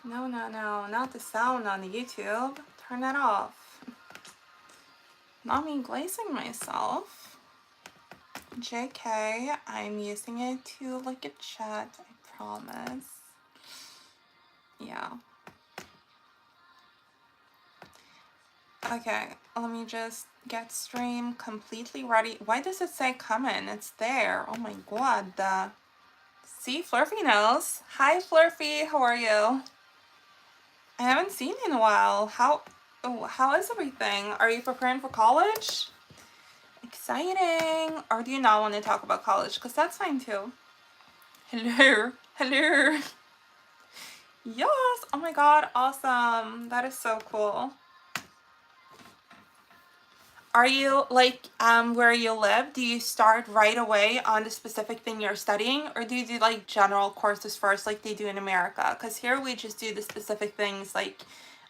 No, no, no, not the sound on the YouTube. Turn that off. Not me glazing myself. JK, I'm using it to look at chat, I promise. Yeah. Okay, let me just get stream completely ready. Why does it say come in? It's there. Oh my god. See, Flurfy knows. Hi, Flurfy. How are you? I haven't seen you in a while. How is everything? Are you preparing for college? Exciting. Or do you not want to talk about college? Because that's fine too. Hello. Hello. Yes. Oh my god. Awesome. That is so cool. Are you like where you live? Do you start right away on the specific thing you're studying, or do you do like general courses first like they do in America? Because here we just do the specific things. Like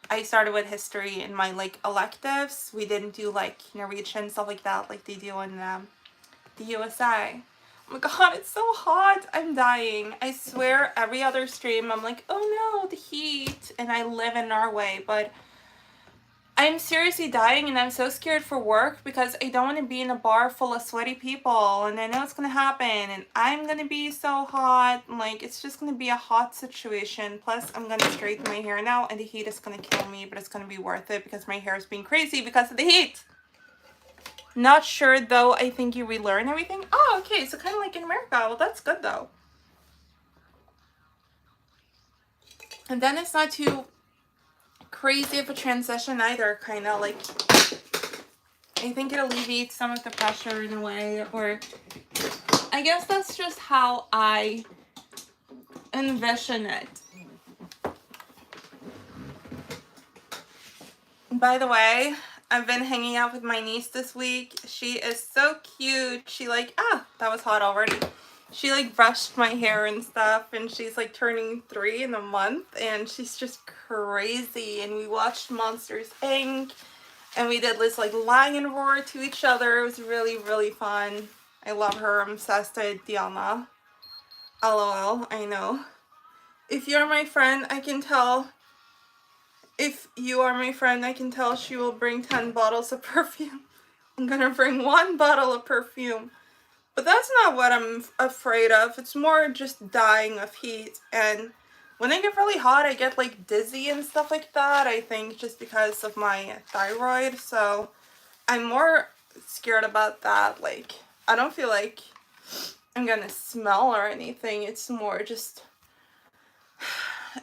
I started with history in my like electives. We didn't do like Norwegian stuff like that like they do in the USA. Oh my god, it's so hot. I'm dying. I swear every other stream I'm like, oh no, the heat. And I live in Norway, but I'm seriously dying and I'm so scared for work because I don't want to be in a bar full of sweaty people and I know it's going to happen and I'm going to be so hot. Like, it's just going to be a hot situation. Plus, I'm going to straighten my hair now and the heat is going to kill me, but it's going to be worth it because my hair is being crazy because of the heat. Not sure though. I think you relearn everything. Oh, okay. So kind of like in America. Well, that's good though. And then it's not too crazy of a transition either, kind of like I think it alleviates some of the pressure in a way, or I guess that's just how I envision it. By the way, I've been hanging out with my niece this week. She is so cute. She like, that was hot already. She like brushed my hair and stuff, and she's like turning 3 in a month, and she's just crazy. And we watched Monsters Inc. And we did this like lion roar to each other. It was really, really fun. I love her. I'm obsessed with Diana. LOL, I know. If you're my friend, I can tell. If you are my friend, I can tell she will bring 10 bottles of perfume. I'm gonna bring 1 bottle of perfume. But that's not what I'm afraid of. It's more just dying of heat. And when I get really hot, I get like dizzy and stuff like that. I think just because of my thyroid. So I'm more scared about that. Like, I don't feel like I'm gonna smell or anything. It's more just...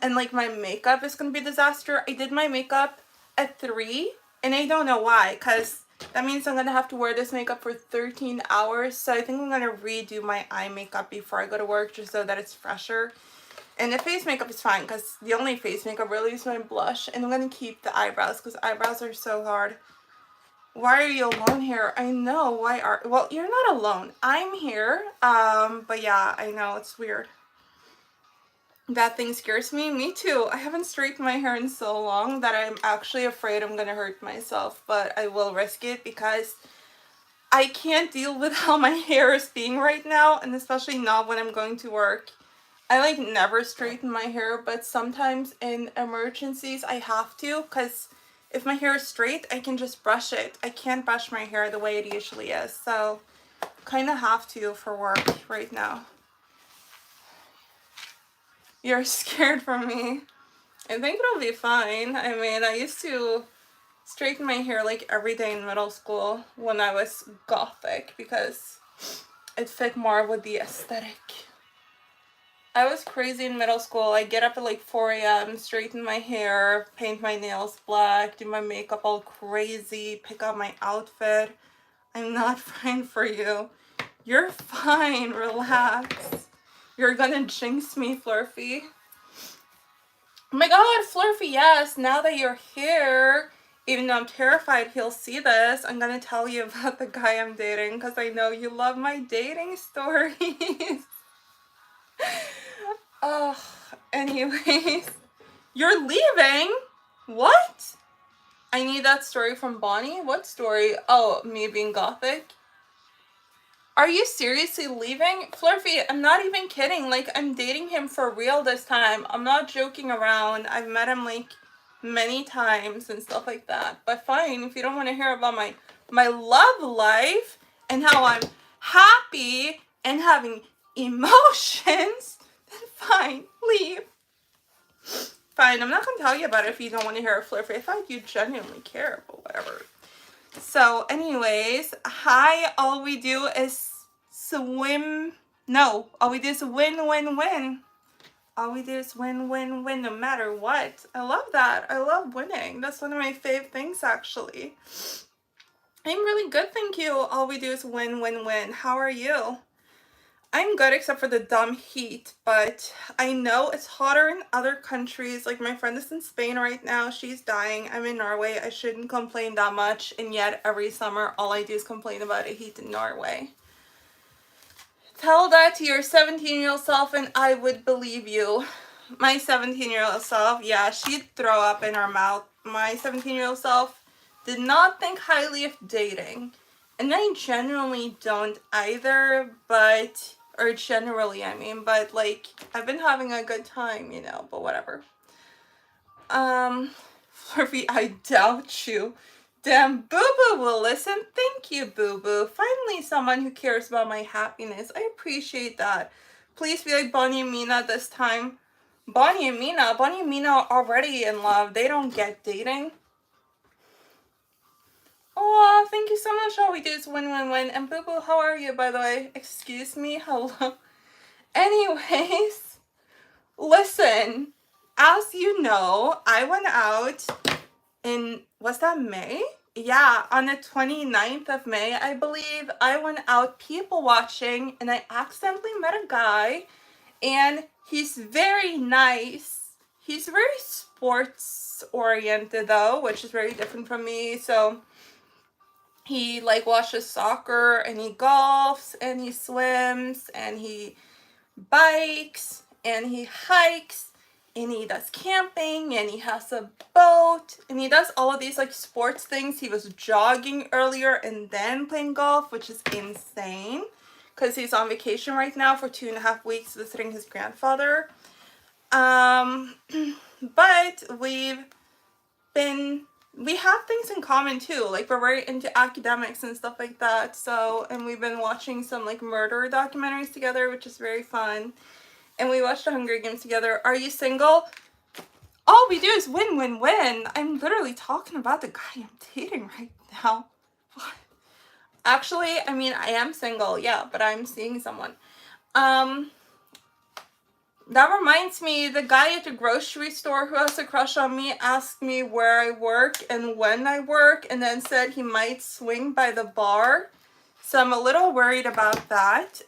And like my makeup is gonna be a disaster. I did my makeup at 3 and I don't know why, because that means I'm gonna have to wear this makeup for 13 hours. So I think I'm gonna redo my eye makeup before I go to work just so that it's fresher. And the face makeup is fine because the only face makeup really is my blush. And I'm gonna keep the eyebrows because eyebrows are so hard. Why are you alone here? I know, well, you're not alone. I'm here. But yeah, I know, it's weird. That thing scares me. Me too. I haven't straightened my hair in so long that I'm actually afraid I'm gonna hurt myself, but I will risk it because I can't deal with how my hair is being right now, and especially not when I'm going to work. I like never straighten my hair, but sometimes in emergencies I have to, because if my hair is straight, I can just brush it. I can't brush my hair the way it usually is, so kind of have to for work right now. You're scared for me. I think it'll be fine. I mean, I used to straighten my hair like every day in middle school when I was gothic because it fit more with the aesthetic. I was crazy in middle school. I get up at like 4 a.m., straighten my hair, paint my nails black, do my makeup all crazy, pick out my outfit. I'm not fine for you. You're fine. Relax. You're gonna jinx me, Flurfy. Oh my god, Flurfy, yes. Now that you're here, even though I'm terrified he'll see this, I'm gonna tell you about the guy I'm dating because I know you love my dating stories. Oh, anyways. You're leaving? What? I need that story from Bonnie. What story? Oh, me being gothic? Are you seriously leaving? Flurfy, I'm not even kidding. Like, I'm dating him for real this time. I'm not joking around. I've met him, like, many times and stuff like that. But fine, if you don't want to hear about my love life and how I'm happy and having emotions, then fine, leave. Fine, I'm not going to tell you about it if you don't want to hear a Flurfy. I thought you genuinely care, but whatever. So anyways, hi, all we do is swim. No, all we do is win, win, win. All we do is win, win, win, no matter what. I love that. I love winning. That's one of my fave things, actually. I'm really good, thank you. All we do is win, win, win. How are you? I'm good except for the dumb heat, but I know it's hotter in other countries. Like, my friend is in Spain right now. She's dying. I'm in Norway. I shouldn't complain that much, and yet every summer all I do is complain about the heat in Norway. Tell that to your 17-year-old self and I would believe you. My 17-year-old self, yeah, she'd throw up in her mouth. My 17-year-old self did not think highly of dating. And I genuinely don't either, but... or generally, I mean, but, like, I've been having a good time, you know, but whatever. Flurfy, I doubt you. Damn, Boo Boo will listen. Thank you, Boo Boo. Finally, someone who cares about my happiness. I appreciate that. Please be like Bonnie and Mina this time. Bonnie and Mina are already in love. They don't get dating. Oh, thank you so much. All we do is win, win, win. And Boo Boo, how are you, by the way? Excuse me. Hello. Anyways, listen. As you know, I went out in, was that May? Yeah, on the 29th of May, I believe. I went out people watching and I accidentally met a guy and he's very nice. He's very sports oriented though, which is very different from me. So he like watches soccer and he golfs and he swims and he bikes and he hikes and he does camping and he has a boat and he does all of these like sports things. He was jogging earlier and then playing golf, which is insane because he's on vacation right now for 2.5 weeks visiting his grandfather. But we have things in common too. Like, we're very into academics and stuff like that. So, and we've been watching some like murder documentaries together, which is very fun. And we watched the Hunger Games together. Are you single? All we do is win, win, win. I'm literally talking about the guy I'm dating right now. Actually, I mean, I am single, yeah, but I'm seeing someone. That reminds me, the guy at the grocery store who has a crush on me asked me where I work and when I work, and then said he might swing by the bar. So I'm a little worried about that.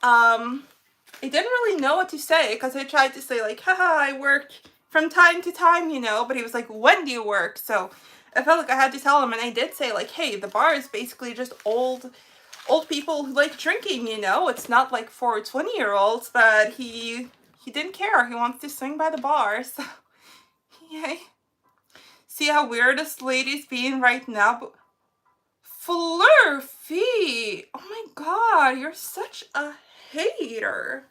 I didn't really know what to say because I tried to say like, haha, I work from time to time, you know, but he was like, when do you work? So I felt like I had to tell him, and I did say like, hey, the bar is basically just old people who like drinking, you know. It's not like for 20-year-olds, but he didn't care. He wants to swing by the bar, so yay. See how weird this lady's being right now? But Flurfy! Oh my god, you're such a hater.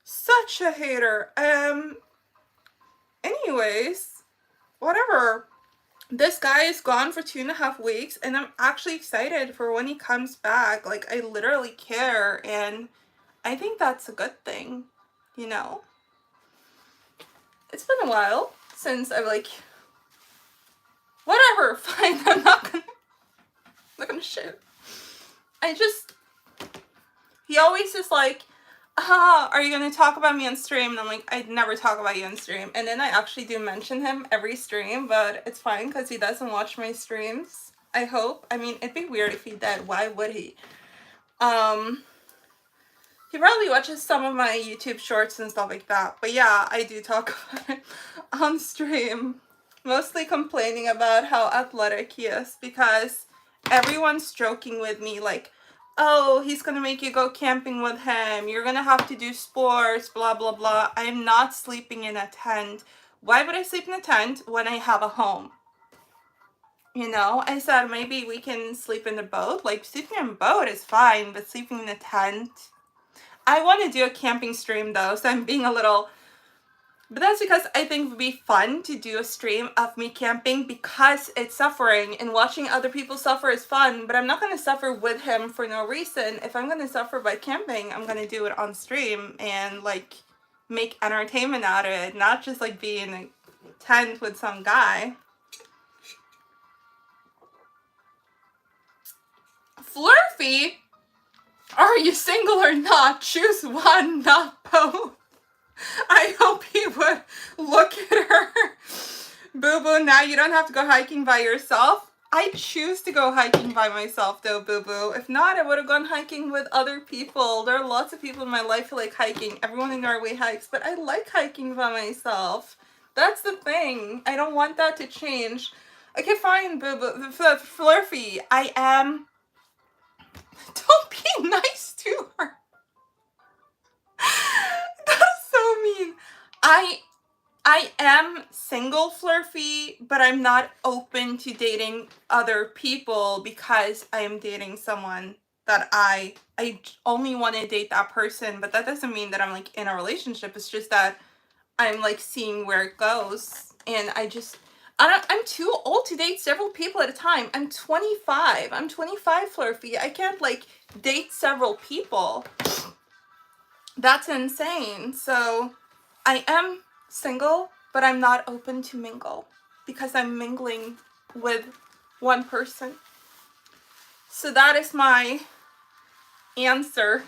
Such a hater. Anyways, whatever. This guy is gone for 2.5 weeks, and I'm actually excited for when he comes back. Like, I literally care, and I think that's a good thing, you know? It's been a while since I've like, whatever, fine, I'm not gonna shit. He always is like, are you gonna talk about me on stream? And I'm like, I'd never talk about you on stream. And then I actually do mention him every stream, but it's fine because he doesn't watch my streams, I hope. I mean, it'd be weird if he did. Why would he? He probably watches some of my YouTube shorts and stuff like that. But yeah, I do talk about it on stream. Mostly complaining about how athletic he is because everyone's joking with me like, oh, he's gonna make you go camping with him. You're gonna have to do sports, blah, blah, blah. I'm not sleeping in a tent. Why would I sleep in a tent when I have a home? You know, I said maybe we can sleep in the boat. Like, sleeping in a boat is fine, but sleeping in a tent. I want to do a camping stream though, so I'm being a little... But that's because I think it would be fun to do a stream of me camping because it's suffering, and watching other people suffer is fun, but I'm not going to suffer with him for no reason. If I'm going to suffer by camping, I'm going to do it on stream and like make entertainment out of it, not just like be in a tent with some guy. Flurfy, are you single or not? Choose one, not both. I hope he would look at her. Boo Boo, now you don't have to go hiking by yourself. I choose to go hiking by myself though, Boo Boo. If not, I would have gone hiking with other people. There are lots of people in my life who like hiking. Everyone in Norway hikes, but I like hiking by myself. That's the thing. I don't want that to change. Okay, fine, Boo Boo. Flurfy, I am... Don't be nice to her. That's so mean. I am single, Flurfy, but I'm not open to dating other people because I am dating someone that I only want to date that person, but that doesn't mean that I'm like in a relationship. It's just that I'm like seeing where it goes, and I'm too old to date several people at a time. I'm 25. I'm 25, Flurfy. I can't like date several people. That's insane. So I am single, but I'm not open to mingle because I'm mingling with one person. So that is my answer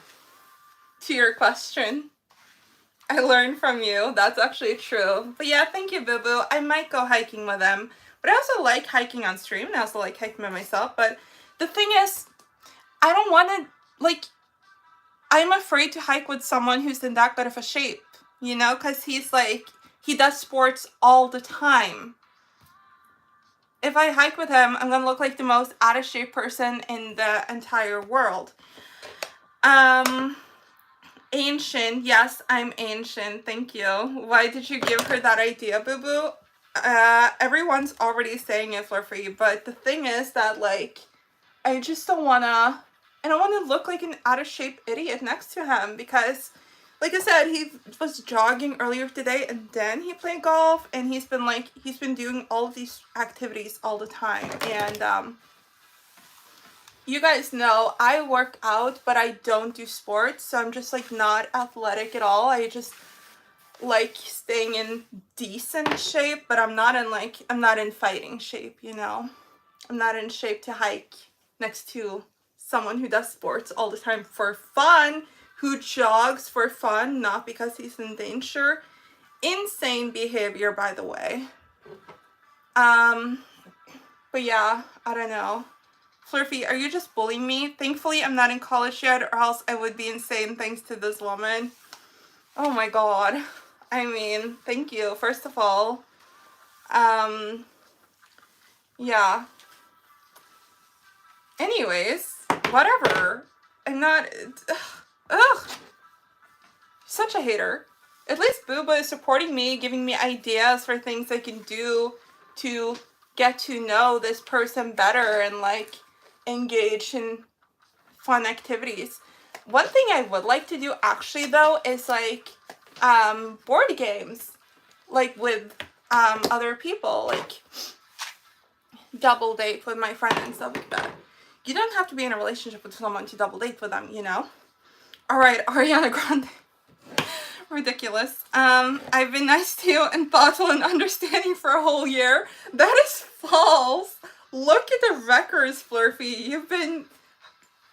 to your question. I learned from you. That's actually true. But yeah, thank you, Boo Boo. I might go hiking with them. But I also like hiking on stream, and I also like hiking by myself. But the thing is, I don't want to, like, I'm afraid to hike with someone who's in that good of a shape, you know? Because he's like, he does sports all the time. If I hike with him, I'm going to look like the most out of shape person in the entire world. Ancient. Yes, I'm ancient. Thank you. Why did you give her that idea, Boo Boo? Everyone's already saying it, Flurfy, but the thing is that, like, I just don't want to look like an out of shape idiot next to him because, like I said, he was jogging earlier today and then he played golf, and he's been doing all of these activities all the time. And, you guys know I work out, but I don't do sports, so I'm just like not athletic at all. I just like staying in decent shape, but I'm not in fighting shape, you know? I'm not in shape to hike next to someone who does sports all the time for fun, who jogs for fun, not because he's in danger. Insane behavior, by the way. But yeah, I don't know. Flurfy, are you just bullying me? Thankfully, I'm not in college yet, or else I would be insane thanks to this woman. Oh my god. I mean, thank you, first of all. Yeah. Anyways, whatever. I'm not... Ugh. Such a hater. At least Booba is supporting me, giving me ideas for things I can do to get to know this person better and, like, engage in fun activities. One thing I would like to do actually though is like board games, like with other people, like double date with my friend and stuff like that. You don't have to be in a relationship with someone to double date with them, you know? Alright, Ariana Grande. Ridiculous. I've been nice to you and thoughtful and understanding for a whole year. That is false. Look at the records, Flurfy. You've been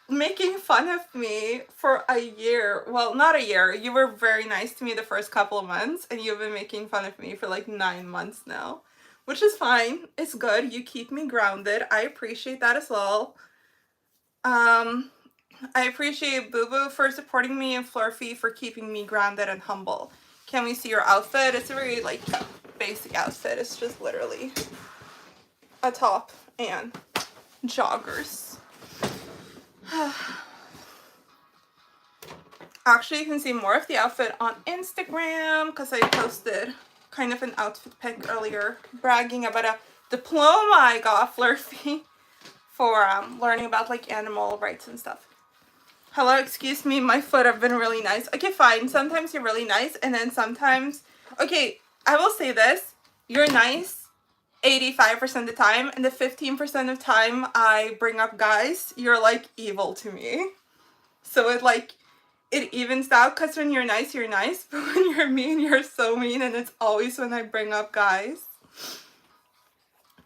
making fun of me for a year. Well, not a year. You were very nice to me the first couple of months, and you've been making fun of me for like 9 months now, which is fine. It's good. You keep me grounded. I appreciate that as well. I appreciate Boo Boo for supporting me and Flurfy for keeping me grounded and humble. Can we see your outfit? It's a very like basic outfit. It's just literally a top and joggers. Actually, you can see more of the outfit on Instagram because I posted kind of an outfit pic earlier, bragging about a diploma I got, Flurfy, for learning about like animal rights and stuff. Hello, excuse me, my foot have been really nice. Okay, fine. Sometimes you're really nice, and then sometimes... Okay, I will say this. You're nice 85% of the time, and the 15% of time I bring up guys, you're like evil to me. So it evens out, because when you're nice, but when you're mean, you're so mean, and it's always when I bring up guys.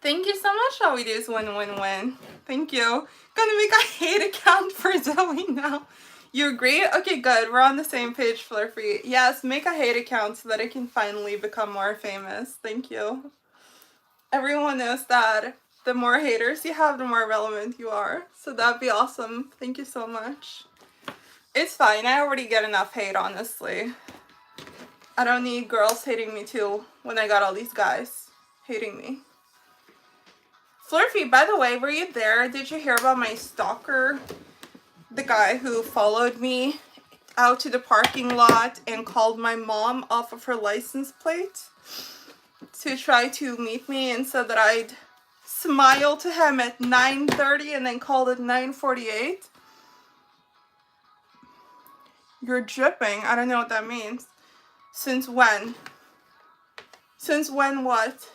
Thank you so much. All we do is win, win, win. Thank you. Gonna make a hate account for Zoe now. You agree? Okay, good. We're on the same page, Flurfy. Yes, make a hate account so that I can finally become more famous. Thank you. Everyone knows that the more haters you have, the more relevant you are. So that'd be awesome. Thank you so much. It's fine. I already get enough hate, honestly. I don't need girls hating me too when I got all these guys hating me. Flurfy, by the way, were you there? Did you hear about my stalker? The guy who followed me out to the parking lot and called my mom off of her license plate to try to meet me, and said that I'd smile to him at 9:30 and then called at 9:48. You're dripping. I don't know what that means. Since when? Since when what?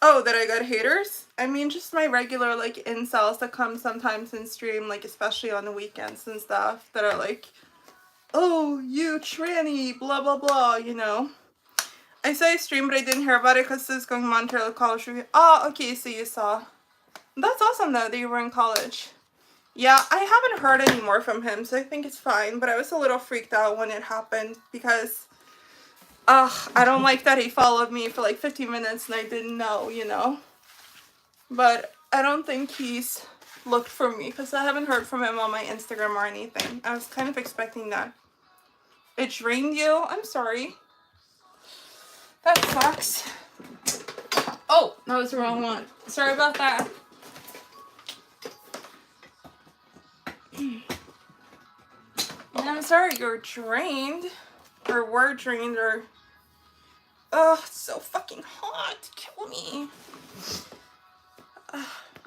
Oh, that I got haters? I mean, just my regular, like, incels that come sometimes in stream, like, especially on the weekends and stuff, that are like, oh, you tranny, blah, blah, blah, you know? I saw a stream, but I didn't hear about it because it was going to Montreal College Review. Oh, okay, so you saw. That's awesome, though, that you were in college. Yeah, I haven't heard any more from him, so I think it's fine, but I was a little freaked out when it happened, because... I don't like that he followed me for like 15 minutes and I didn't know, you know. But I don't think he's looked for me, because I haven't heard from him on my Instagram or anything. I was kind of expecting that. It drained you? I'm sorry. That sucks. Oh, that was the wrong one. Sorry about that. And I'm sorry you're drained. Or were drained, or... Oh, it's so fucking hot. Kill me.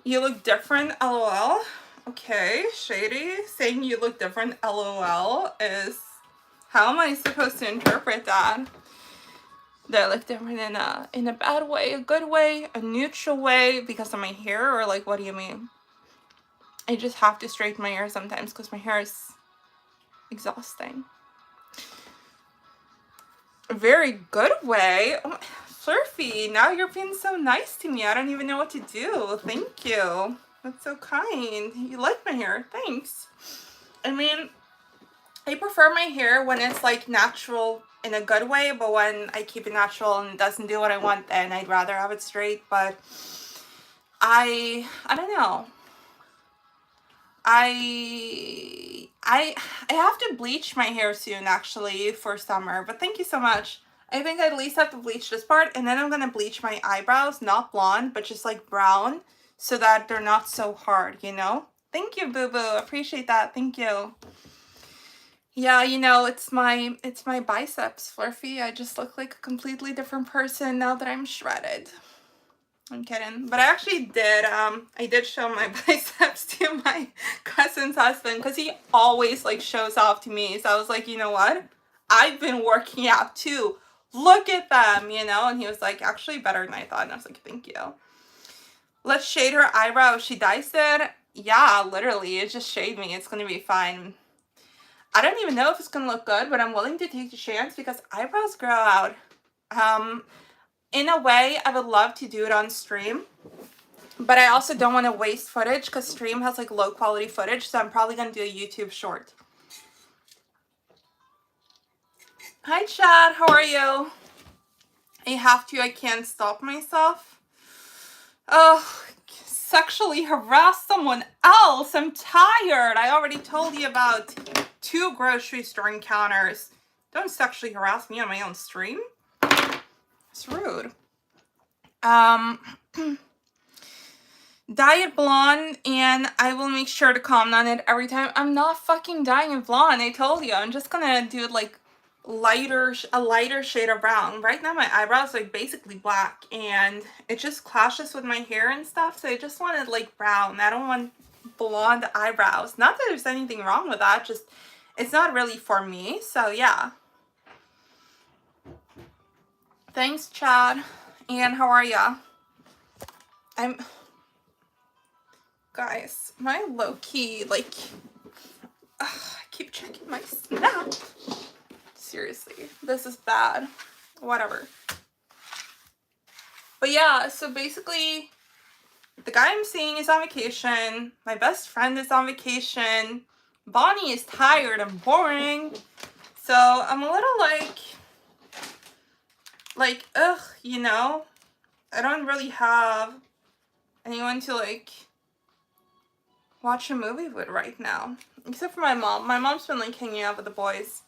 You look different, LOL. Okay, shady. Saying you look different, LOL, is... How am I supposed to interpret that? Do I look different in a bad way, a good way, a neutral way, because of my hair? Or, like, what do you mean? I just have to straighten my hair sometimes because my hair is exhausting. A very good way. Oh, Flurfy, now you're being so nice to me. I don't even know what to do. Thank you. That's so kind. You like my hair. Thanks. I mean, I prefer my hair when it's like natural in a good way, but when I keep it natural and it doesn't do what I want, then I'd rather have it straight. But I don't know. I have to bleach my hair soon, actually, for summer, but thank you so much. I think I at least have to bleach this part, and then I'm gonna bleach my eyebrows, not blonde, but just like brown, so that they're not so hard, you know? Thank you, boo-boo. Appreciate that. Thank you. Yeah, you know, it's my biceps, Flurfy. I just look like a completely different person now that I'm shredded. I'm kidding. But I actually did, I did show my biceps to my cousin's husband, because he always, like, shows off to me. So I was like, you know what? I've been working out, too. Look at them, you know? And he was like, actually better than I thought. And I was like, thank you. Let's shade her eyebrow. She diced it. Yeah, literally. It just shaved me. It's going to be fine. I don't even know if it's going to look good, but I'm willing to take the chance because eyebrows grow out. In a way, I would love to do it on stream, but I also don't want to waste footage because stream has like low quality footage, so I'm probably going to do a YouTube short. Hi, Chad. How are you? I have to. I can't stop myself. Oh, sexually harass someone else. I'm tired. I already told you about 2 grocery store encounters. Don't sexually harass me on my own stream. It's rude. Dye it blonde, and I will make sure to comment on it every time. I'm not fucking dyeing it blonde. I told you. I'm just gonna do it like a lighter shade of brown. Right now my eyebrows are like basically black and it just clashes with my hair and stuff, so I just wanted like brown. I don't want blonde eyebrows. Not that there's anything wrong with that, just it's not really for me. So yeah. Thanks, Chad. And how are ya? Guys, my low-key, like, I keep checking my snap. Seriously, this is bad. Whatever. But yeah, so basically, the guy I'm seeing is on vacation. My best friend is on vacation. Bonnie is tired and boring. So I'm a little like, ugh, you know? I don't really have anyone to, like, watch a movie with right now. Except for my mom. My mom's been, like, hanging out with the boys.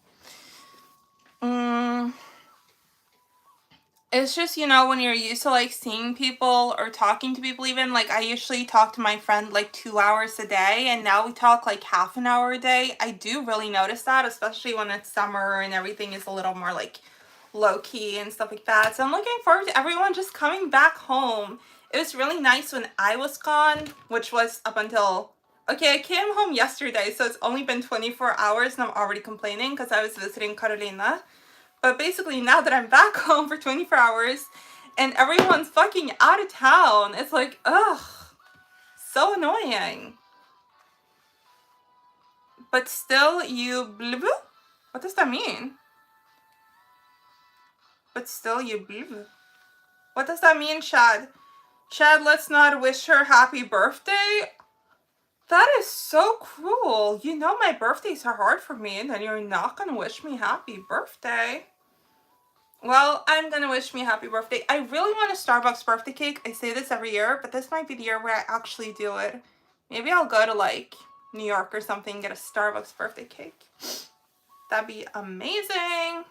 It's just, you know, when you're used to, like, seeing people or talking to people even, like, I usually talk to my friend, like, 2 hours a day, and now we talk, like, half an hour a day. I do really notice that, especially when it's summer and everything is a little more, like, low-key and stuff like that. So I'm looking forward to everyone just coming back home. It was really nice when I was gone, which was up until... Okay, I came home yesterday, so it's only been 24 hours, and I'm already complaining because I was visiting Carolina. But basically, now that I'm back home for 24 hours and everyone's fucking out of town, it's like, ugh, so annoying. But still, you blue? What does that mean? But still, you blue. What does that mean, Chad? Chad, let's not wish her happy birthday? That is so cruel. You know my birthdays are hard for me, and then you're not gonna wish me happy birthday. Well, I'm gonna wish me a happy birthday. I really want a Starbucks birthday cake. I say this every year, but this might be the year where I actually do it. Maybe I'll go to, like, New York or something and get a Starbucks birthday cake. That'd be amazing.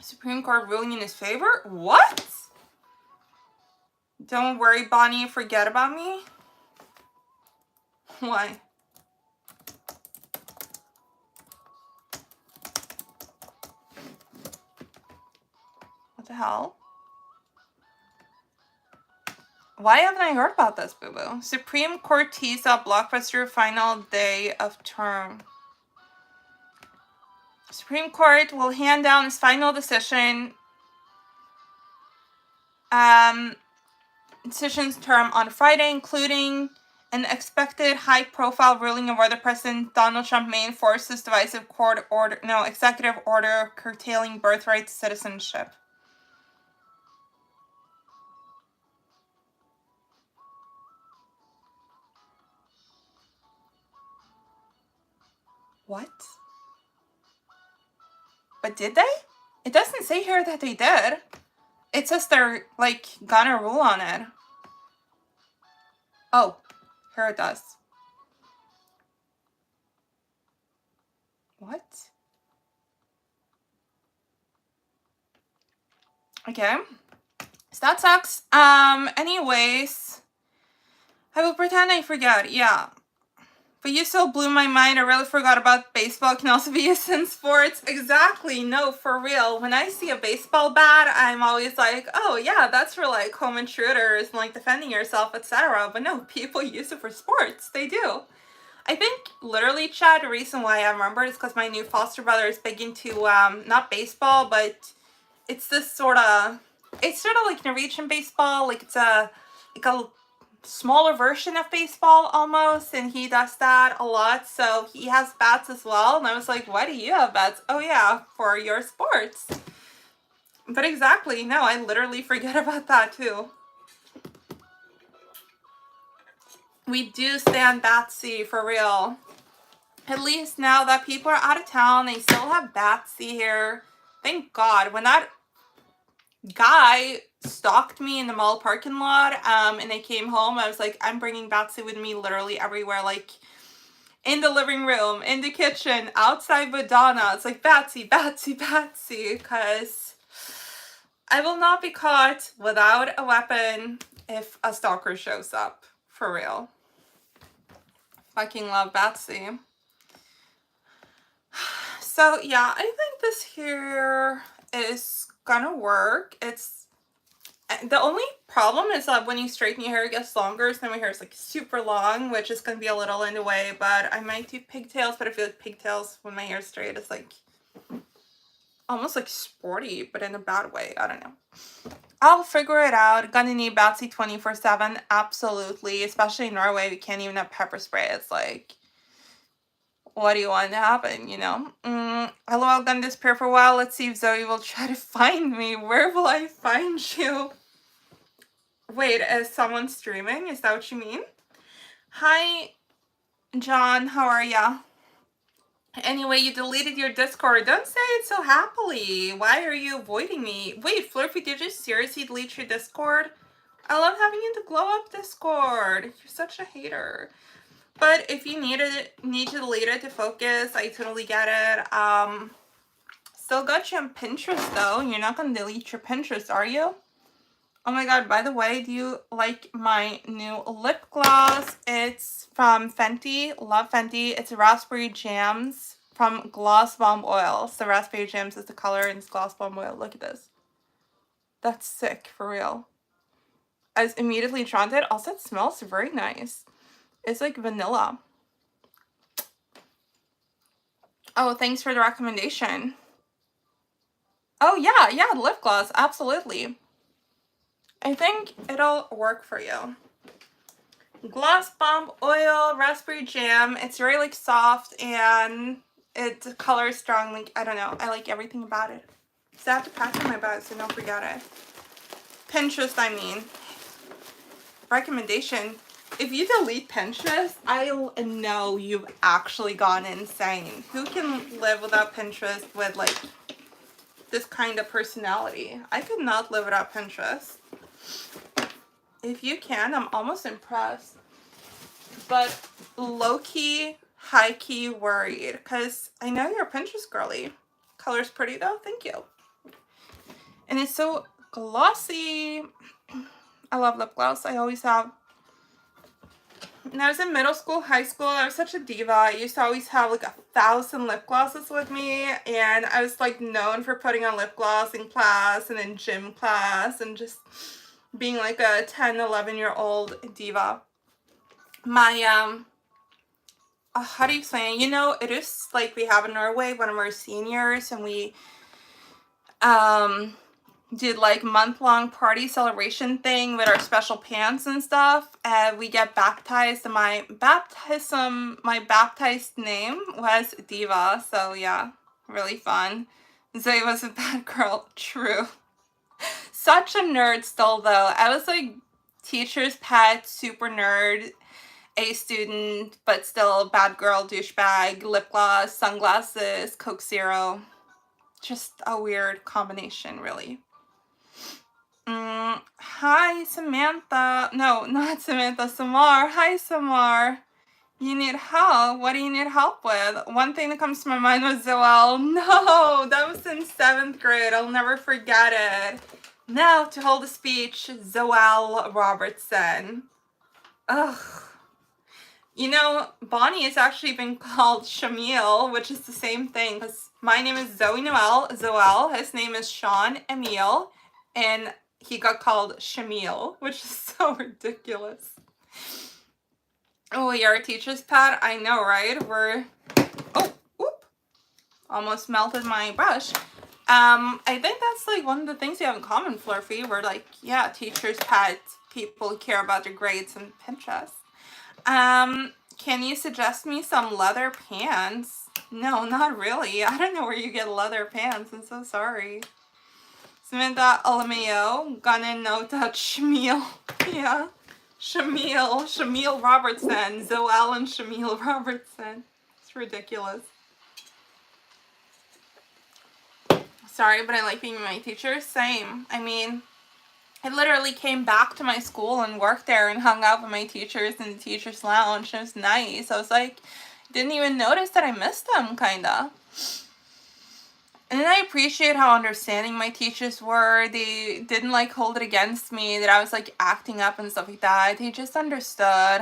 Supreme Court ruling in his favor? What? Don't worry, Bonnie, forget about me. Why? What the hell? Why haven't I heard about this, boo-boo? Supreme Court teased up blockbuster final day of term. Supreme Court will hand down its final decision's term on Friday, including an expected high-profile ruling of whether President Donald Trump may enforce his divisive executive order curtailing birthright citizenship. What? But did they? It doesn't say here that they did. It says they're, like, gonna rule on it. Oh, here it does. What? Okay. So that sucks. Anyways, I will pretend I forgot. Yeah. But you still blew my mind. I really forgot about baseball can also be used in sports. Exactly. No, for real. When I see a baseball bat, I'm always like, oh yeah, that's for like home intruders and like defending yourself, etc. But no, people use it for sports. They do. I think literally, Chad, the reason why I remember is because my new foster brother is big into, not baseball, but it's this it's sort of like Norwegian baseball. Like it's a smaller version of baseball almost, and he does that a lot, so he has bats as well. And I was like, why do you have bats? Oh yeah, for your sports. But exactly, no, I literally forget about that too. We do stand Batsy for real. At least now that people are out of town, they still have Batsy here. Thank God. When that guy stalked me in the mall parking lot, and I came home, I was like, I'm bringing Batsy with me literally everywhere, like in the living room, in the kitchen, outside with Donna. It's like, Batsy, Batsy, Batsy, because I will not be caught without a weapon if a stalker shows up, for real. Fucking love Batsy. So yeah, I think this here is gonna work. It's the only problem is that when you straighten your hair, it gets longer. So my hair is like super long, which is gonna be a little in the way. But I might do pigtails. But I feel like pigtails when my hair is straight is like almost like sporty, but in a bad way. I don't know. I'll figure it out. Gonna need Batsy 24/7. Absolutely. Especially in Norway, we can't even have pepper spray. It's like, what do you want to happen, you know? LOL, gonna disappear for a while. Let's see if Zoe will try to find me. Where will I find you? Wait, is someone streaming? Is that what you mean? Hi, John. How are ya? Anyway, you deleted your Discord. Don't say it so happily. Why are you avoiding me? Wait, Flurfy, did you seriously delete your Discord? I love having you in the glow up Discord. You're such a hater. But if you need to delete it to focus, I totally get it. Still got you on Pinterest though. You're not gonna delete your Pinterest, are you? Oh my god, by the way, do you like my new lip gloss? It's from Fenty. Love Fenty. It's Raspberry Jams from Gloss Bomb Oil. So Raspberry Jams is the color and it's Gloss Bomb Oil. Look at this. That's sick, for real. I was immediately drawn to it. Also, it smells very nice. It's like vanilla. Oh, thanks for the recommendation. Oh yeah, the lip gloss. Absolutely. I think it'll work for you. Gloss Bomb Oil, Raspberry Jam. It's very like soft and it's color strong. Like, I don't know. I like everything about it. So I have to pack in my bag so don't forget it. Pinterest, I mean. Recommendation. If you delete Pinterest, I know you've actually gone insane. Who can live without Pinterest with like this kind of personality? I could not live without Pinterest. If you can, I'm almost impressed. But low-key, high-key worried. Because I know you're a Pinterest girly. Color's pretty though. Thank you. And it's so glossy. I love lip gloss. I always have. When I was in middle school, high school, I was such a diva. I used to always have like 1,000 lip glosses with me. And I was like known for putting on lip gloss in class and in gym class. And just being like a 10, 11-year-old diva. My, how do you explain it? You know, it is like we have in Norway when we're seniors and we, did like month-long party celebration thing with our special pants and stuff. And we get baptized and my baptized name was Diva. So yeah, really fun. Zoe was a bad girl. True. Such a nerd still though. I was like teacher's pet, super nerd, A student, but still bad girl, douchebag, lip gloss, sunglasses, Coke Zero. Just a weird combination, really. Hi, Samantha. No, not Samantha. Samar. Hi, Samar. You need help? What do you need help with? One thing that comes to my mind was Zoel. No, that was in 7th grade. I'll never forget it. Now, to hold a speech, Zoel Robertson. Ugh. You know, Bonnie has actually been called Shamil, which is the same thing. Because my name is Zoe Noel. Zoel. His name is Sean Emil. And he got called Shamil, which is so ridiculous. Oh, you're a teacher's pet? I know, right? Oh, whoop. Almost melted my brush. I think that's like one of the things we have in common, Flurfy. We're like, yeah, teacher's pet. People care about their grades and Pinterest. Can you suggest me some leather pants? No, not really. I don't know where you get leather pants. I'm so sorry. Samantha Alameo, gonna know that Shamil. Yeah. Shamil Robertson. Zoel and Shamil Robertson. It's ridiculous. Sorry, but I like being my teacher. Same. I mean, I literally came back to my school and worked there and hung out with my teachers in the teacher's lounge. It was nice. I was like, didn't even notice that I missed them, kinda. And then I appreciate how understanding my teachers were. They didn't like hold it against me that I was like acting up and stuff like that. They just understood.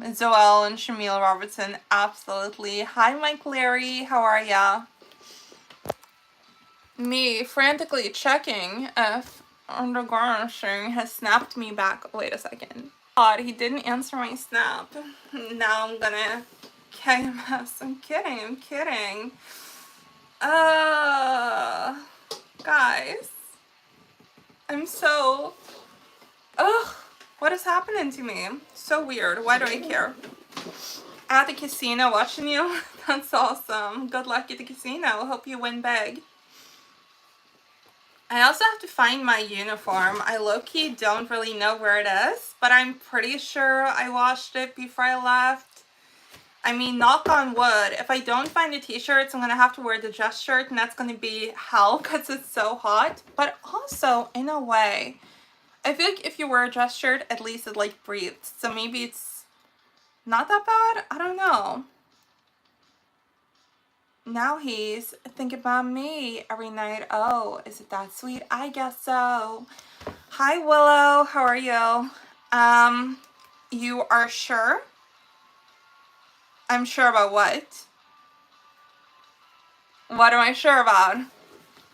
Zoel and Shamil Robertson, absolutely. Hi, Mike Larry. How are ya? Me frantically checking if undergarnishing has snapped me back. Wait a second. God, he didn't answer my snap. Now I'm gonna KMS. I'm kidding, I'm kidding. Guys. I'm so... Ugh. What is happening to me? So weird. Why do I care? At the casino watching you? That's awesome. Good luck at the casino. Hope you win big. I also have to find my uniform. I low-key don't really know where it is, but I'm pretty sure I washed it before I left. I mean, knock on wood, if I don't find the t-shirts, I'm going to have to wear the dress shirt, and that's going to be hell because it's so hot. But also, in a way, I feel like if you wear a dress shirt, at least it like breathes. So maybe it's not that bad? I don't know. Now he's thinking about me every night. Oh, is it that sweet? I guess so. Hi, Willow. How are you? You are sure? I'm sure about what? What am I sure about?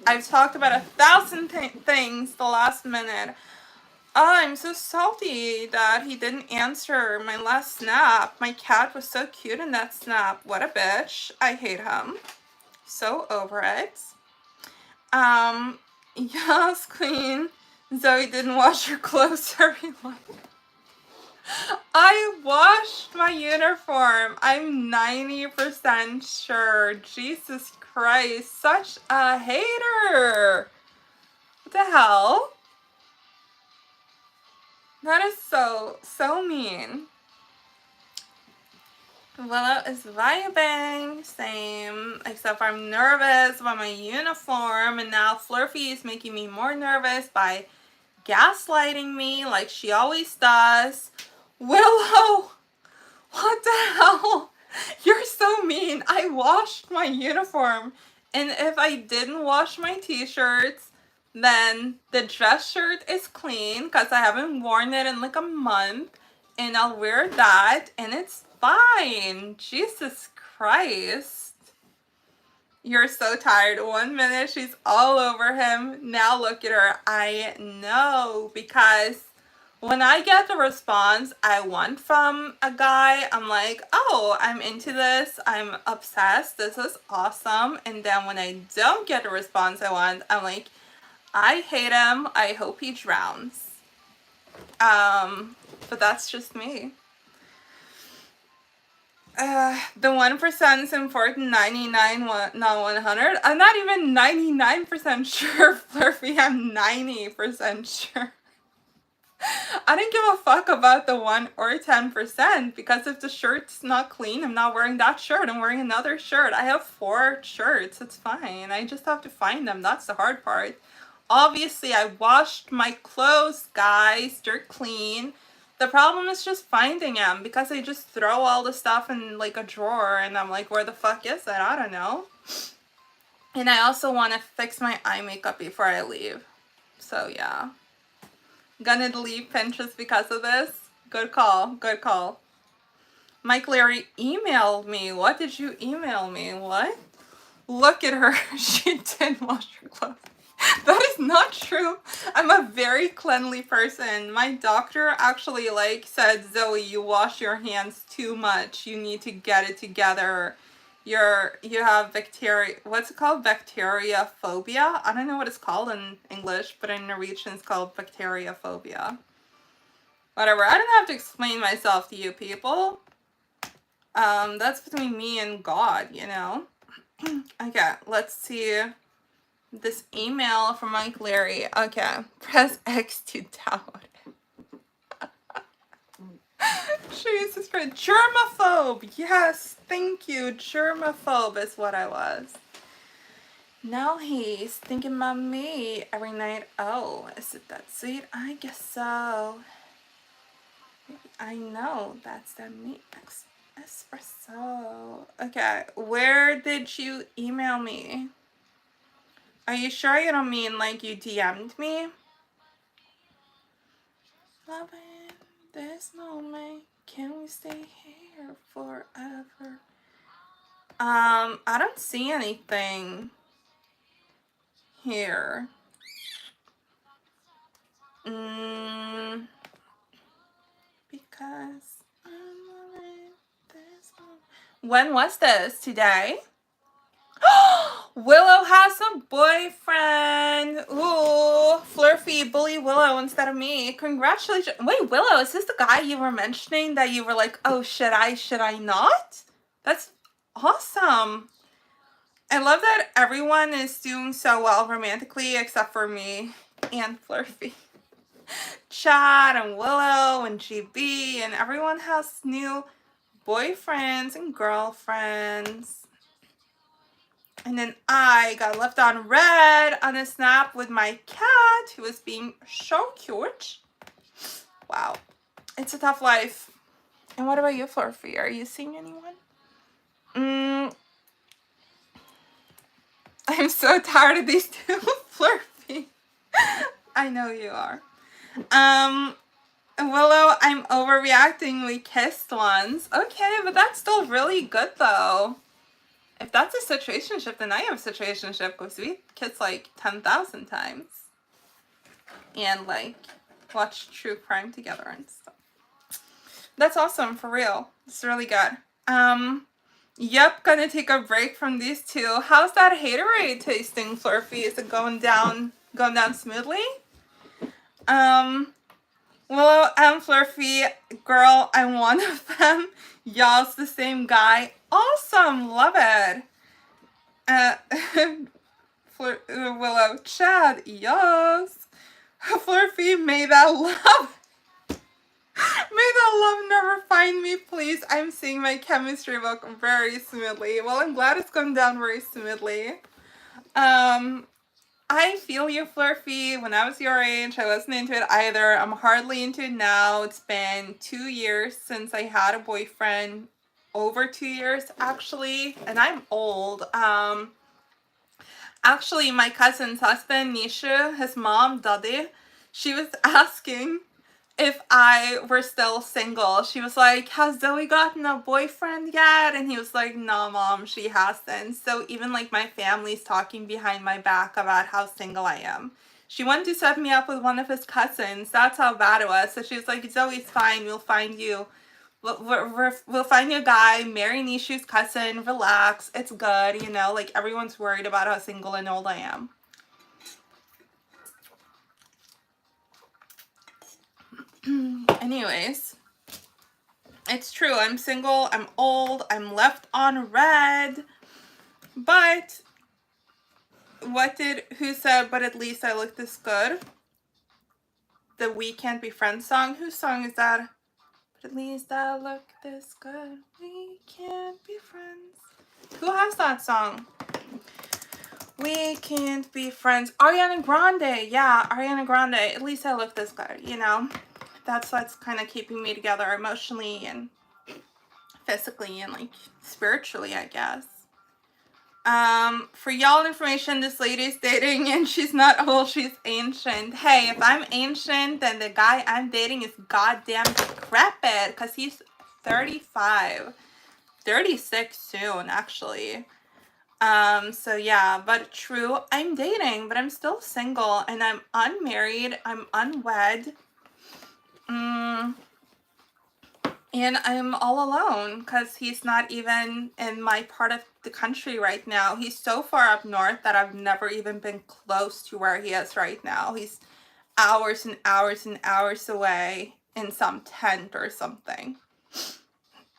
I've talked about 1,000 things the last minute. Oh, I'm so salty that he didn't answer my last snap. My cat was so cute in that snap. What a bitch. I hate him. So over it. Yes, Queen. Zoe didn't wash her clothes, everyone. I washed my uniform. I'm 90% sure. Jesus Christ. Such a hater. What the hell? That is so mean. Willow is vibing. Same. Except I'm nervous about my uniform. And now Flurfy is making me more nervous by gaslighting me like she always does. Willow! What the hell? You're so mean. I washed my uniform. And if I didn't wash my t-shirts, then the dress shirt is clean because I haven't worn it in like a month. And I'll wear that and it's fine. Jesus Christ. You're so tired. 1 minute she's all over him. Now look at her. I know, because when I get the response I want from a guy, I'm like, oh, I'm into this. I'm obsessed. This is awesome. And then when I don't get the response I want, I'm like, I hate him. I hope he drowns. But that's just me. The 1% is important, 99, not 100. I'm not even 99% sure, Flurfy. I'm 90% sure. I don't give a fuck about the 1 or 10% because if the shirt's not clean, I'm not wearing that shirt. I'm wearing another shirt. I have 4 shirts. It's fine. I just have to find them. That's the hard part. Obviously, I washed my clothes, guys. They're clean. The problem is just finding them because I just throw all the stuff in like a drawer and I'm like, where the fuck is it? I don't know. And I also want to fix my eye makeup before I leave. So yeah. Gonna delete Pinterest because of this. Good call. Good call. Mike Larry emailed me. What did you email me? What? Look at her. She did wash her clothes. That is not true. I'm a very cleanly person. My doctor actually said, Zoe, you wash your hands too much. You need to get it together. You have bacteria. What's it called? Bacteria phobia? I don't know what it's called in English, but in Norwegian it's called bacteria phobia. Whatever. I don't have to explain myself to you people. That's between me and God, you know. Okay, let's see. This email from Mike Larry. Okay, press X to download it. Jesus Christ. Germaphobe. Yes, thank you. Germaphobe is what I was. Now he's thinking about me every night. Oh, is it that sweet? I guess so. I know that's the meat espresso. Okay, where did you email me? Are you sure you don't mean like you DM'd me? Loving this moment, can we stay here forever? I don't see anything here? Because when was this? Today? Willow has a boyfriend. Ooh, Flurfy, bully Willow instead of me. Congratulations. Wait, Willow, is this the guy you were mentioning that you were like, oh, should I not? That's awesome. I love that everyone is doing so well romantically except for me and Flurfy. Chad and Willow and GB and everyone has new boyfriends and girlfriends. And then I got left on red on a snap with my cat who was being so cute. Wow. It's a tough life. And what about you, Flurfy? Are you seeing anyone? I'm so tired of these two, Flurfy. I know you are. Willow, I'm overreacting. We kissed once. Okay, but that's still really good though. If that's a situationship, then I have a situationship because we kissed like 10,000 times. And like watch true crime together and stuff. That's awesome, for real. It's really good. Yep, gonna take a break from these two. How's that haterade tasting, Flurfy? Is it going down smoothly? Willow and Flurfy, girl, I'm one of them. Y'all's the same guy. Awesome, love it. Willow, Chad, yes. Flurfy, may that love never find me, please. I'm seeing my chemistry book very smoothly. Well, I'm glad it's going down very smoothly. I feel you, Flurfy. When I was your age, I wasn't into it either. I'm hardly into it now. It's been 2 years since I had a boyfriend. Over 2 years, actually. And I'm old. Actually, my cousin's husband, Nisha, his mom, Dadi, she was asking if I were still single. She was like, has Zoe gotten a boyfriend yet? And he was like, no, Mom, she hasn't. So even like my family's talking behind my back about how single I am. She wanted to set me up with one of his cousins. That's how bad it was. So she was like, Zoe's fine. We'll find you. We'll find you a guy, marry Nishu's cousin, relax. It's good, you know, like everyone's worried about how single and old I am. Anyways, it's true. I'm single, I'm old, I'm left on red. But who said, but at least I look this good? The We Can't Be Friends song? Whose song is that? But at least I look this good. We can't be friends. Who has that song? We can't be friends. Ariana Grande. Yeah, Ariana Grande. At least I look this good, you know? That's what's kind of keeping me together emotionally and physically and like spiritually, I guess. For y'all information, this lady's dating and she's not old, she's ancient. Hey, if I'm ancient, then the guy I'm dating is goddamn decrepit because he's 35. 36 soon, actually. So yeah, but true, I'm dating, but I'm still single and I'm unmarried, I'm unwed. And I'm all alone because he's not even in my part of the country right now. He's so far up north that I've never even been close to where he is right now. He's hours and hours and hours away in some tent or something.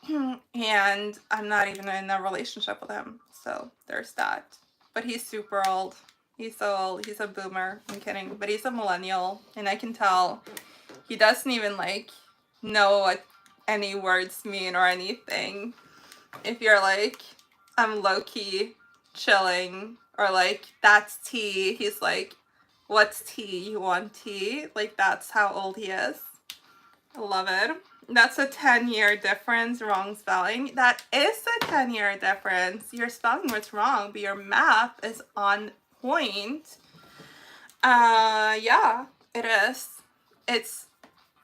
And I'm not even in a relationship with him. So there's that. But he's super old. He's so old. He's a boomer. I'm kidding. But he's a millennial. And I can tell he doesn't even like know what any words mean or anything. If you're like, I'm low-key chilling, or like, that's tea, he's like, what's tea? You want tea? Like, that's how old he is. I love it. That's a 10-year difference. Wrong spelling. That is a 10-year difference. Your spelling was wrong, but your math is on point. Yeah, it is. It's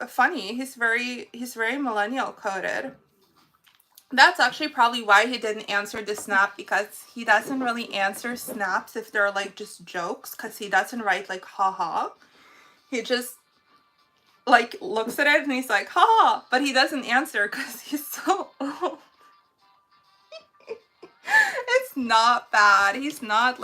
funny. He's very millennial coded. That's actually probably why he didn't answer the snap, because he doesn't really answer snaps if they're like just jokes, because he doesn't write like haha. He just like looks at it and he's like haha, but he doesn't answer because he's so old. It's not bad. He's not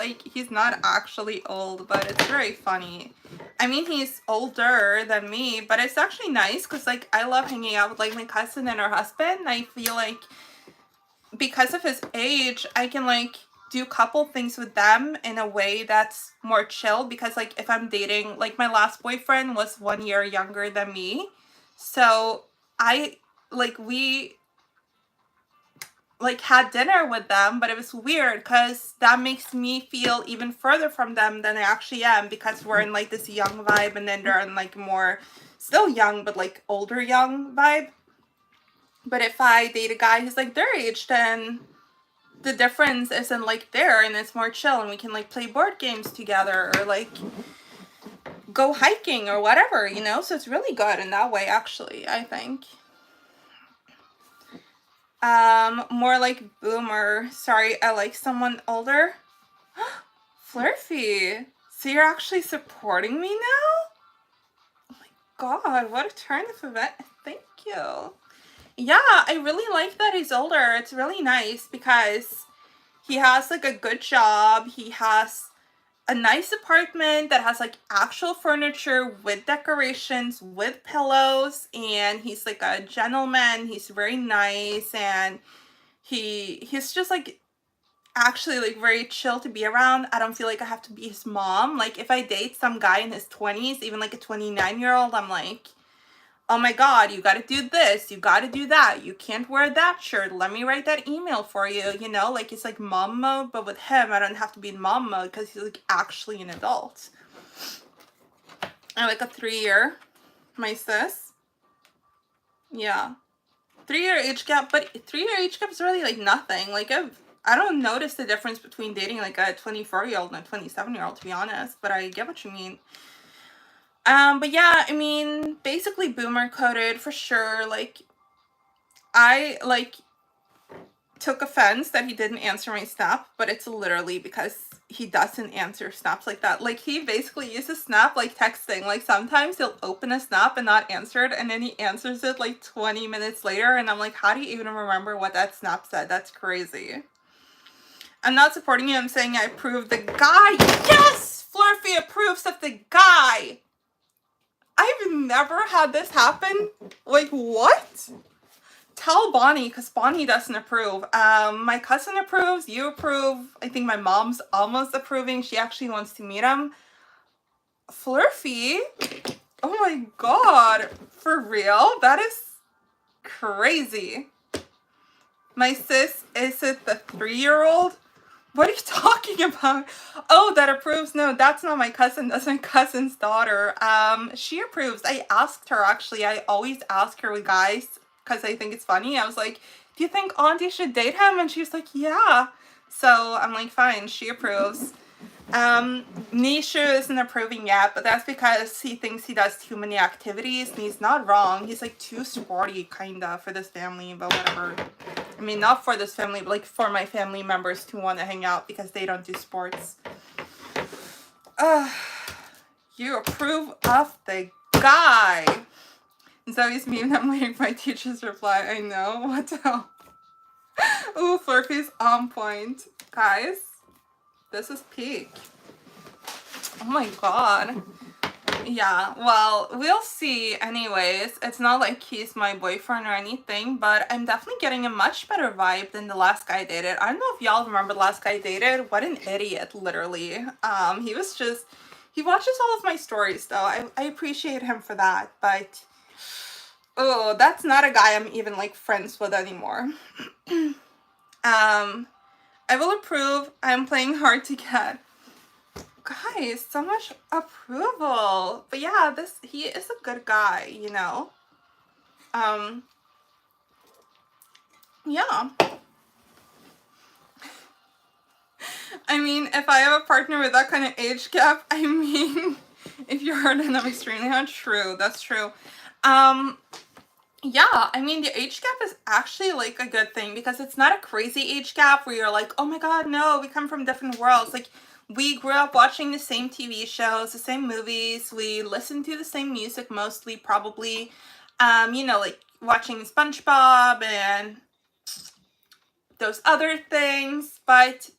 actually old, but it's very funny. I mean, he's older than me, but it's actually nice because like I love hanging out with like my cousin and her husband. I feel like because of his age, I can like do a couple things with them in a way that's more chill, because like if I'm dating, like my last boyfriend was 1 year younger than me. So we like had dinner with them, but it was weird because that makes me feel even further from them than I actually am, because we're in like this young vibe and then they're in like more still young but like older young vibe. But if I date a guy who's like their age, then the difference isn't like there and it's more chill and we can like play board games together or like go hiking or whatever, you know? So it's really good in that way, actually, I think. More like boomer. Sorry, I like someone older. Flurfy. So you're actually supporting me now? Oh my god, what a turn of event. Thank you. Yeah, I really like that he's older. It's really nice because he has like a good job. He has a nice apartment that has like actual furniture with decorations, with pillows, and he's like a gentleman. He's very nice, and he's just like actually like very chill to be around. I don't feel like I have to be his mom. Like if I date some guy in his 20s, even like a 29-year-old, I'm like, oh my god, you gotta do this, you gotta do that, you can't wear that shirt, let me write that email for you, you know? Like it's like mom mode, but with him I don't have to be in mom mode because he's like actually an adult. I like a 3-year, my sis. Yeah. 3-year age gap, but 3-year age gap is really like nothing. Like I don't notice the difference between dating like a 24-year-old and a 27-year-old, to be honest, but I get what you mean. But yeah, I mean, basically boomer coded for sure. Like, I, like, took offense that he didn't answer my snap, but it's literally because he doesn't answer snaps like that. Like, he basically uses snap like texting. Like, sometimes he'll open a snap and not answer it, and then he answers it like 20 minutes later, and I'm like, how do you even remember what that snap said? That's crazy. I'm not supporting you. I'm saying I approve the guy. Yes! Flurfy approves of the guy. I've never had this happen. Like, what? Tell Bonnie, because Bonnie doesn't approve. My cousin approves, you approve. I think my mom's almost approving. She actually wants to meet him. Flurfy? Oh my god. For real? That is crazy. My sis, is it the 3-year-old? What are you talking about? Oh, that approves? No, that's not my cousin. That's my cousin's daughter. She approves. I asked her, actually. I always ask her with guys because I think it's funny. I was like, do you think Auntie should date him? And she was like, yeah. So I'm like, fine, she approves. Nishu isn't approving yet, but that's because he thinks he does too many activities, and he's not wrong. He's like too sporty, kinda, for this family, but whatever. I mean, not for this family, but like for my family members to want to hang out because they don't do sports. You approve of the guy. Zoe's meme, I'm waiting for my teacher's reply. I know, what the hell? Ooh, Flurfy's on point. Guys, this is peak. Oh my god. Yeah, well, we'll see anyways. It's not like he's my boyfriend or anything, but I'm definitely getting a much better vibe than the last guy I dated. I don't know if y'all remember the last guy I dated. What an idiot, literally. He was just... He watches all of my stories, though. I appreciate him for that, but... Oh, that's not a guy I'm even, like, friends with anymore. I will approve. I'm playing hard to get. Guys, so much approval. But yeah, he is a good guy, you know? Yeah. I mean, if I have a partner with that kind of age gap, I mean, if you're hard and I'm extremely hard, true, that's true. Yeah, I mean, the age gap is actually like a good thing because it's not a crazy age gap where you're like, oh my God, no, we come from different worlds. Like, we grew up watching the same TV shows, the same movies, we listened to the same music mostly, probably. Like watching SpongeBob and those other things, but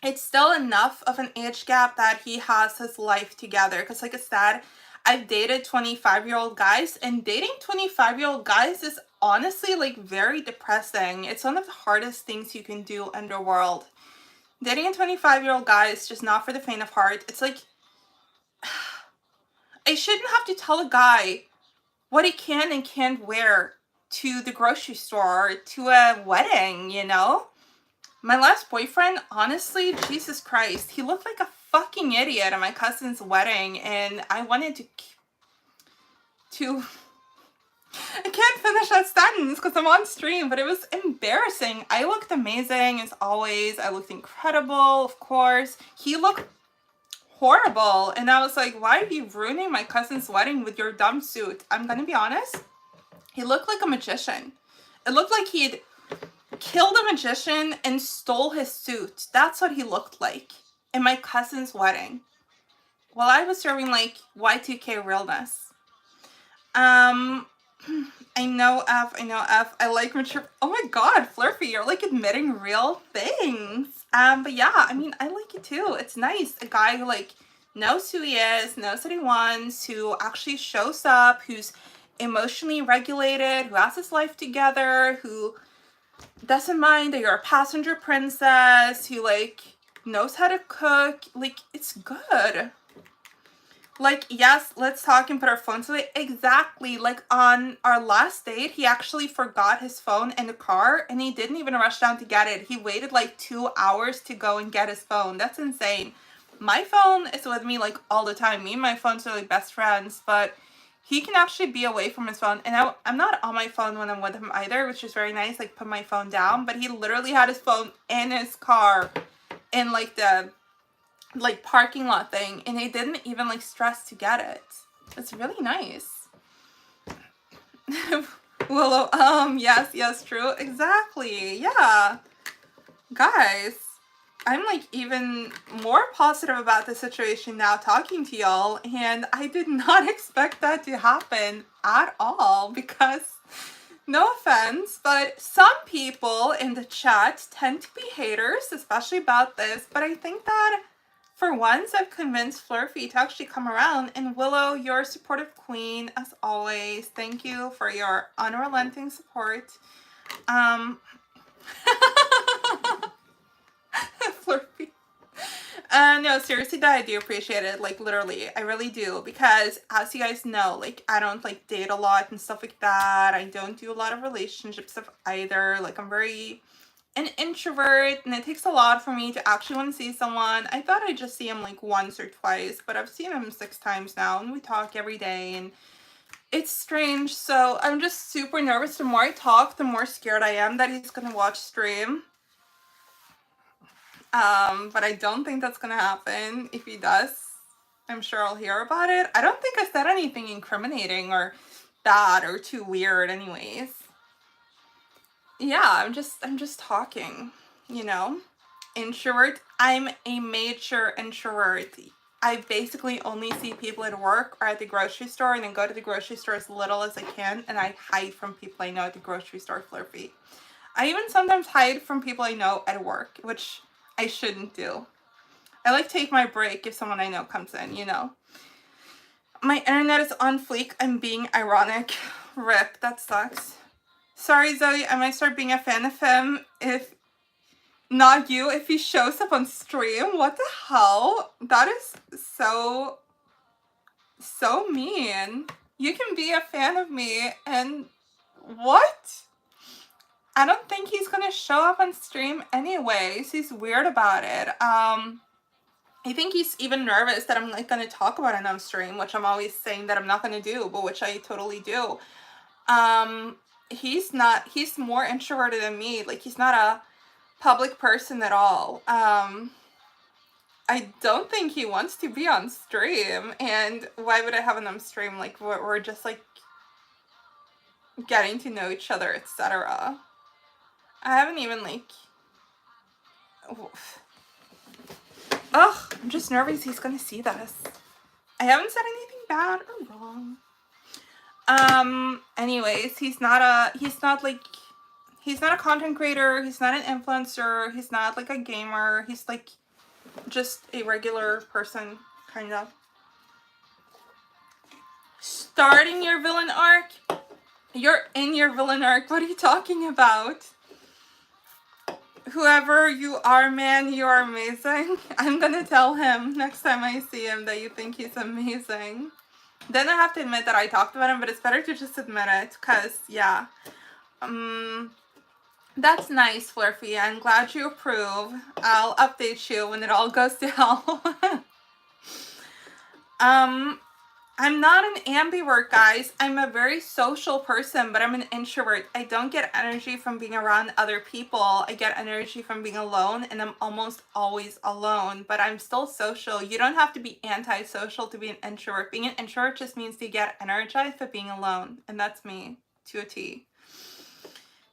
it's still enough of an age gap that he has his life together. Because, like I said, I've dated 25-year-old guys, and dating 25-year-old guys is honestly like very depressing. It's one of the hardest things you can do in the world. Dating a 25-year-old guy is just not for the faint of heart. It's like, I shouldn't have to tell a guy what he can and can't wear to the grocery store, to a wedding, you know? My last boyfriend, honestly, Jesus Christ, he looked like a fucking idiot at my cousin's wedding, and I wanted to I can't finish that sentence because I'm on stream, but it was embarrassing. I looked amazing as always. I looked incredible, of course. He looked horrible, and I was like, why are you ruining my cousin's wedding with your dumb suit? I'm gonna be honest, he looked like a magician. It looked like he'd killed a magician and stole his suit. That's what he looked like in my cousin's wedding, while I was serving like Y2K realness. I know F. I like mature. Oh my God, Flurfy, you're like admitting real things. But yeah, I mean, I like it too. It's nice. A guy who like knows who he is, knows what he wants, who actually shows up, who's emotionally regulated, who has his life together, who doesn't mind that you're a passenger princess, who like knows how to cook. Like, it's good. Like, yes, let's talk and put our phones away. Exactly. Like, on our last date, he actually forgot his phone in the car, and he didn't even rush down to get it. He waited like 2 hours to go and get his phone. That's insane. My phone is with me like all the time. Me and my phones are like best friends, but he can actually be away from his phone. And I'm not on my phone when I'm with him either, which is very nice. Like, put my phone down, but he literally had his phone in his car in like the parking lot thing, and they didn't even like stress to get it. It's really nice. Willow, yes, true, exactly, yeah. Guys, I'm like even more positive about the situation now talking to y'all, and I did not expect that to happen at all because, no offense, but some people in the chat tend to be haters, especially about this, but I think that for once, I've convinced Flurfy to actually come around. And Willow, you're a supportive queen, as always. Thank you for your unrelenting support. Flurfy. No, seriously, that I do appreciate it. Like, literally, I really do. Because, as you guys know, like, I don't, like, date a lot and stuff like that. I don't do a lot of relationship stuff either. Like, I'm very an introvert, and it takes a lot for me to actually want to see someone. I thought I'd just see him like once or twice, but I've seen him 6 times now, and we talk every day, and it's strange. So I'm just super nervous. The more I talk, the more scared I am that he's gonna watch stream. But I don't think that's gonna happen. If he does, I'm sure I'll hear about it. I don't think I said anything incriminating or bad or too weird anyways. Yeah, I'm just talking, you know? Introvert. I'm a major introvert. I basically only see people at work or at the grocery store, and then go to the grocery store as little as I can, and I hide from people I know at the grocery store, Flurfy. I even sometimes hide from people I know at work, which I shouldn't do. I like take my break if someone I know comes in, you know? My internet is on fleek. I'm being ironic. Rip, that sucks. Sorry, Zoe, I might start being a fan of him if not you, if he shows up on stream. What the hell? That is so mean. You can be a fan of me and what? I don't think he's gonna show up on stream anyways. He's weird about it. I think he's even nervous that I'm like gonna talk about it on stream, which I'm always saying that I'm not gonna do, but which I totally do. He's more introverted than me. Like, he's not a public person at all. I don't think he wants to be on stream, and why would I have him on stream? Like, we're just like getting to know each other, etc. I haven't even like... Ugh, I'm just nervous he's gonna see this. I haven't said anything bad or wrong. Anyways, he's not a content creator, he's not an influencer, he's not like a gamer, he's like just a regular person, kind of. Starting your villain arc? You're in your villain arc, what are you talking about? Whoever you are, man, you are amazing. I'm gonna tell him next time I see him that you think he's amazing. Then I have to admit that I talked about him, but it's better to just admit it, because, yeah. That's nice, Flurfy. I'm glad you approve. I'll update you when it all goes to hell. I'm not an ambivert, guys. I'm a very social person, but I'm an introvert. I don't get energy from being around other people. I get energy from being alone, and I'm almost always alone, but I'm still social. You don't have to be antisocial to be an introvert. Being an introvert just means you get energized by being alone, and that's me to a T.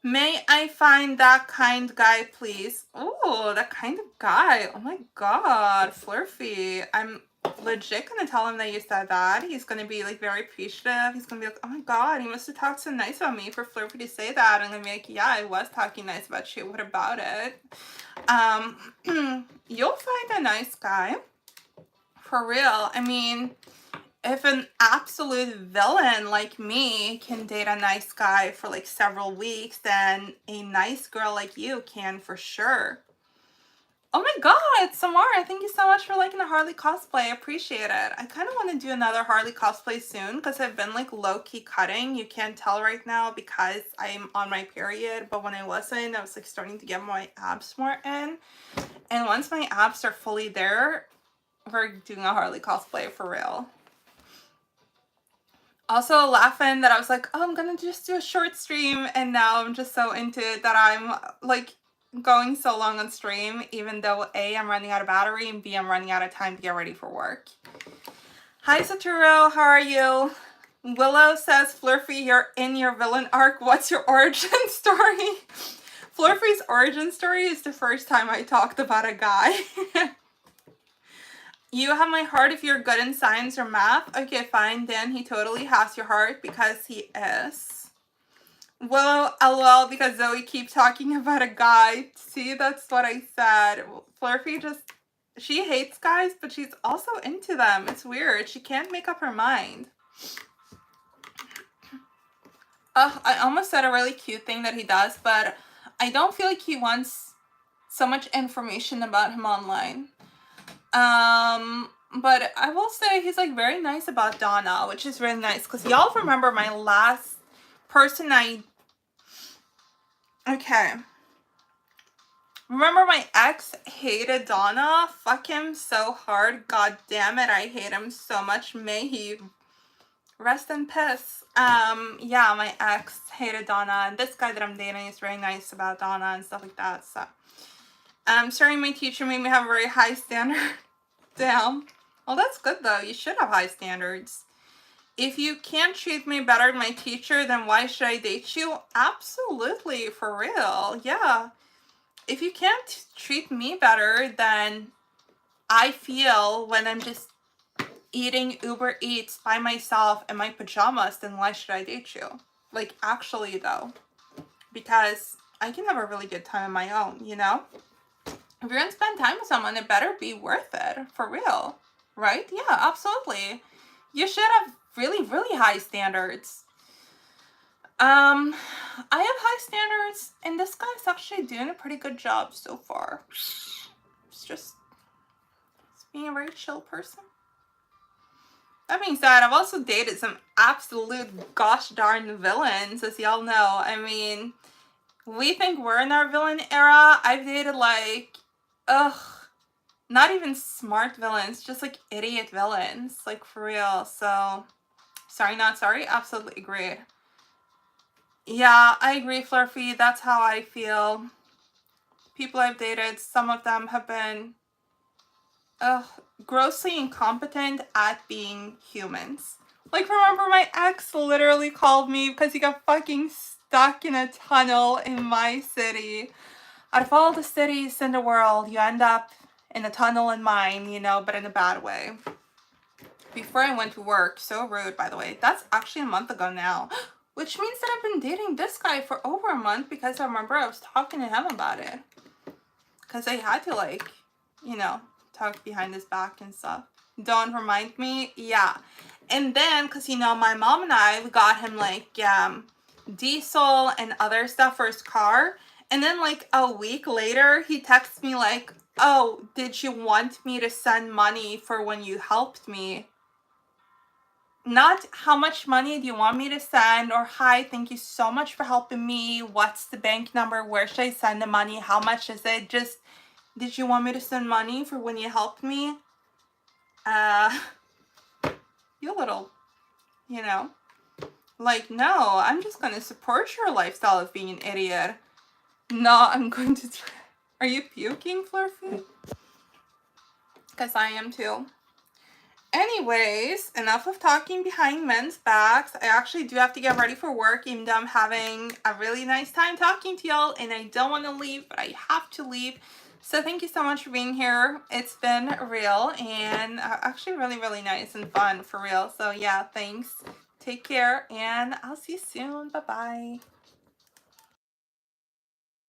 May I find that kind guy, please? Oh, that kind of guy. Oh my god, Flurfy. I'm legit gonna tell him that you said that. He's gonna be like very appreciative. He's gonna be like, oh my god, he must have talked so nice about me for Flurfy to say that. I'm gonna be like, yeah, I was talking nice about you. What about it? You'll find a nice guy. For real. I mean, if an absolute villain like me can date a nice guy for like several weeks, then a nice girl like you can for sure. Oh my god, Samara, thank you so much for liking the Harley cosplay. I appreciate it. I kind of want to do another Harley cosplay soon because I've been like low-key cutting. You can't tell right now because I'm on my period, but when I wasn't, I was like starting to get my abs more in. And once my abs are fully there, we're doing a Harley cosplay for real. Also laughing that I was like, oh, I'm gonna just do a short stream, and now I'm just so into it that I'm like going so long on stream, even though A, I'm running out of battery, and B, I'm running out of time to get ready for work. Hi Satoru, how are you? Willow says, Flurfy, you're in your villain arc. What's your origin story? Flurfy's origin story is the first time I talked about a guy. You have my heart if you're good in science or math. Okay, fine. Dan, he totally has your heart because he is. Willow, lol, because Zoe keeps talking about a guy. See, that's what I said. Flurfy just, she hates guys, but she's also into them. It's weird. She can't make up her mind. I almost said a really cute thing that he does, but I don't feel like he wants so much information about him online. But I will say he's like very nice about Donna, which is really nice because y'all remember my last person okay. Remember my ex hated Donna? Fuck him so hard. God damn it, I hate him so much. May he rest in peace. Yeah, my ex hated Donna, and this guy that I'm dating is very nice about Donna and stuff like that, so. Sorry, my teacher made me have a very high standard. Damn. Well, that's good though. You should have high standards. If you can't treat me better than my teacher, then why should I date you? Absolutely, for real. Yeah. If you can't treat me better than I feel when I'm just eating Uber Eats by myself in my pajamas, then why should I date you? Like, actually though. Because I can have a really good time on my own, you know? If you're gonna spend time with someone, it better be worth it, for real, right? Yeah, absolutely. You should have really, really high standards. I have high standards, and this guy's actually doing a pretty good job so far. It's just being a very chill person. That being said, I've also dated some absolute gosh darn villains, as y'all know. I mean, we think we're in our villain era. I've dated like, not even smart villains, just like idiot villains, like for real. So, sorry, not sorry, absolutely agreed. Yeah, I agree, Flurfy, that's how I feel. People I've dated, some of them have been grossly incompetent at being humans. Like, remember my ex literally called me because he got fucking stuck in a tunnel in my city. Out of all the cities in the world, you end up in a tunnel in mine, you know, but in a bad way. Before I went to work, so rude, by the way. That's actually a month ago now. Which means that I've been dating this guy for over a month because I remember I was talking to him about it. Because I had to, like, you know, talk behind his back and stuff. Don't remind me? Yeah. And then, because, you know, my mom and I, we got him, like, diesel and other stuff for his car. And then, like, a week later, he texts me, like, oh, did you want me to send money for when you helped me? Not how much money do you want me to send, or hi, thank you so much for helping me. What's the bank number? Where should I send the money? How much is it? Just, did you want me to send money for when you helped me? You little, you know, like, no, I'm just going to support your lifestyle of being an idiot. No, I'm going to, are you puking, Flurfy? Because I am too. Anyways, enough of talking behind men's backs. I actually do have to get ready for work, even though I'm having a really nice time talking to y'all, and I don't want to leave, but I have to leave. So thank you so much for being here. It's been real and actually really, really nice and fun for real. So yeah, thanks. Take care, and I'll see you soon. Bye-bye.